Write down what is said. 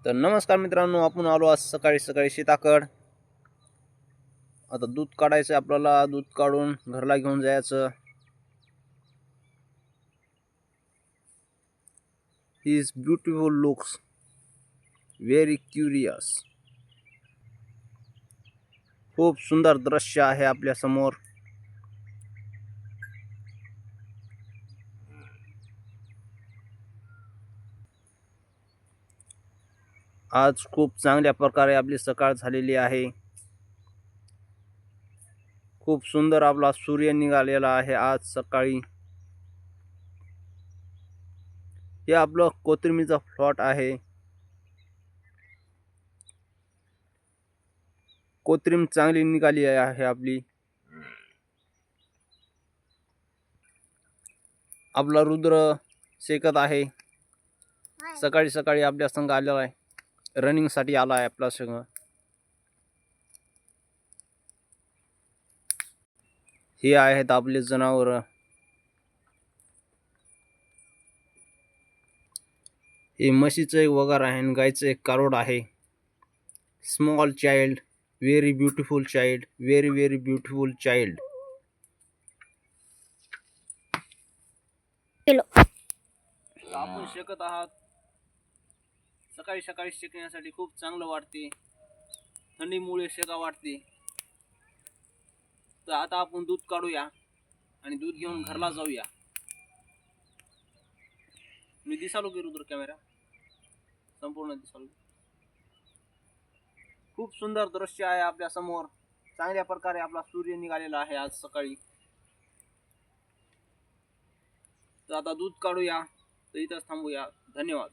तर नमस्कार मित्रांनो, आपण आलो आज सकाळी सकाळी शेताकड. आता दूध काढायचं आपल्याला. दूध काढून घरला घेऊन जायचं. His beautiful looks very curious. खूप सुंदर दृश्य आहे आपल्या समोर. आज खूप चांगल्या प्रकारे आपली सकाळ झालेली आहे. खूप सुंदर आपला सूर्य निघालेला आहे आज सकाळी. हे आपलं कोथिंबीरचा प्लॉट आहे. कोथिंबीर चांगली निघाली आहे आपली. आपला रुद्र शेकत आहे. सकाळी सकाळी आपल्या संघ आलेला आहे. रनिंग साठी आला आहे आपला संघ. हे आहेत आपले जनावर. हे म्हशीचं एक वगार आहे आणि गायचं एक कारोड आहे. Small child, very beautiful child, very very beautiful child. आपण शेकत आहात. सकाळी सकाळी शेकण्यासाठी खूप चांगलं वाटते. थंडीमुळे शेका वाटते. तर आता आपण दूध काढूया आणि दूध घेऊन घरला जाऊया. मी दिसालो की रुद्र कॅमेरा संपूर्ण दिसालो. खूप सुंदर दृश्य आहे आपल्या समोर. चांगल्या प्रकारे आपला सूर्य निघालेला आहे आज सकाळी. तर आता दूध काढूया. तर इथंच थांबूया. धन्यवाद.